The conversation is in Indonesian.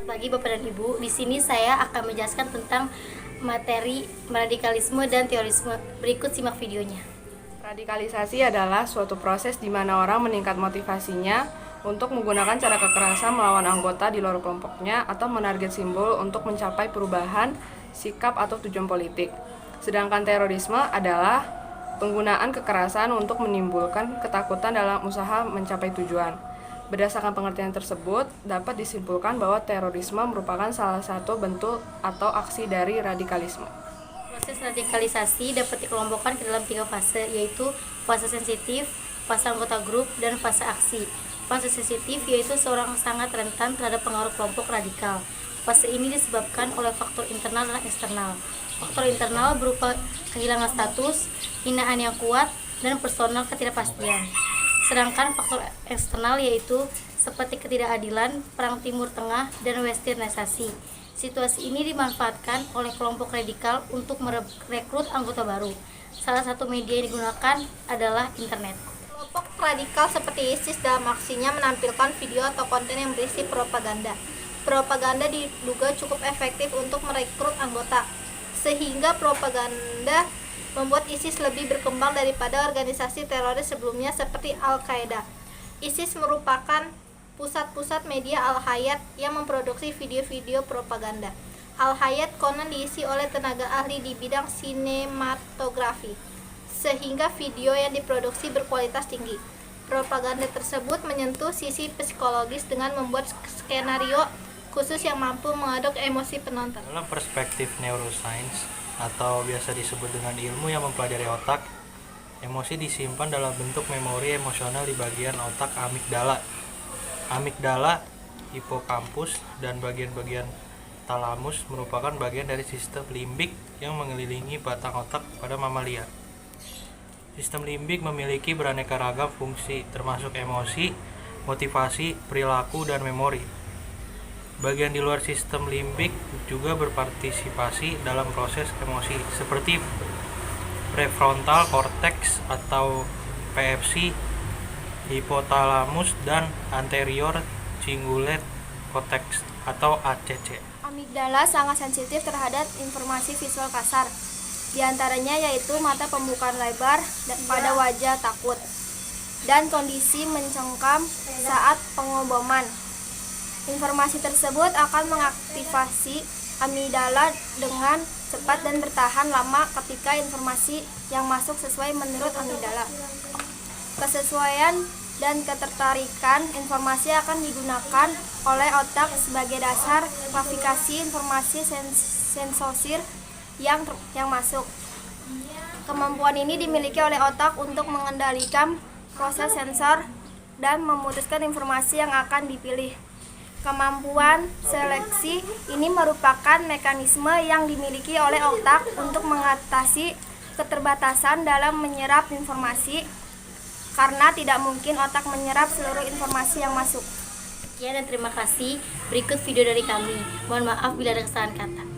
Selamat pagi Bapak dan Ibu. Di sini saya akan menjelaskan tentang materi radikalisme dan terorisme. Berikut simak videonya. Radikalisasi adalah suatu proses di mana orang meningkat motivasinya untuk menggunakan cara kekerasan melawan anggota di luar kelompoknya atau menarget simbol untuk mencapai perubahan sikap atau tujuan politik. Sedangkan terorisme adalah penggunaan kekerasan untuk menimbulkan ketakutan dalam usaha mencapai tujuan. Berdasarkan pengertian tersebut, dapat disimpulkan bahwa terorisme merupakan salah satu bentuk atau aksi dari radikalisme. Proses radikalisasi dapat dikelompokkan ke dalam 3 fase, yaitu fase sensitif, fase anggota grup, dan fase aksi. Fase sensitif yaitu seorang sangat rentan terhadap pengaruh kelompok radikal. Fase ini disebabkan oleh faktor internal dan eksternal. Faktor internal berupa kehilangan status, hinaan yang kuat, dan personal ketidakpastian. Sedangkan faktor eksternal yaitu seperti ketidakadilan, perang Timur Tengah, dan westernisasi. Situasi ini dimanfaatkan oleh kelompok radikal untuk merekrut anggota baru. Salah satu media yang digunakan adalah internet. Kelompok radikal seperti ISIS dalam aksinya menampilkan video atau konten yang berisi propaganda. Propaganda diduga cukup efektif untuk merekrut anggota, sehingga propaganda membuat ISIS lebih berkembang daripada organisasi teroris sebelumnya seperti Al-Qaeda. ISIS merupakan pusat-pusat media Al-Hayat yang memproduksi video-video propaganda. Al-Hayat konon diisi oleh tenaga ahli di bidang sinematografi, sehingga video yang diproduksi berkualitas tinggi. Propaganda tersebut menyentuh sisi psikologis dengan membuat skenario khusus yang mampu mengaduk emosi penonton. Dalam perspektif neuroscience atau biasa disebut dengan ilmu yang mempelajari otak, emosi disimpan dalam bentuk memori emosional di bagian otak amigdala. Amigdala, hipokampus, dan bagian-bagian talamus merupakan bagian dari sistem limbik yang mengelilingi batang otak pada mamalia. Sistem limbik memiliki beraneka ragam fungsi, termasuk emosi, motivasi, perilaku, dan memori. Bagian di luar sistem limbik juga berpartisipasi dalam proses emosi, seperti prefrontal cortex atau PFC, hipotalamus, dan anterior cingulate cortex atau ACC. Amigdala sangat sensitif terhadap informasi visual kasar, di antaranya yaitu mata pembukaan lebar pada wajah takut dan kondisi mencengkam saat pengoboman. Informasi tersebut akan mengaktifasi amigdala dengan cepat dan bertahan lama ketika informasi yang masuk sesuai menurut amigdala. Kesesuaian dan ketertarikan informasi akan digunakan oleh otak sebagai dasar klasifikasi informasi sensosir yang masuk. Kemampuan ini dimiliki oleh otak untuk mengendalikan proses sensor dan memutuskan informasi yang akan dipilih. Kemampuan seleksi ini merupakan mekanisme yang dimiliki oleh otak untuk mengatasi keterbatasan dalam menyerap informasi, karena tidak mungkin otak menyerap seluruh informasi yang masuk. Sekian dan terima kasih. Berikut video dari kami. Mohon maaf bila ada kesalahan kata.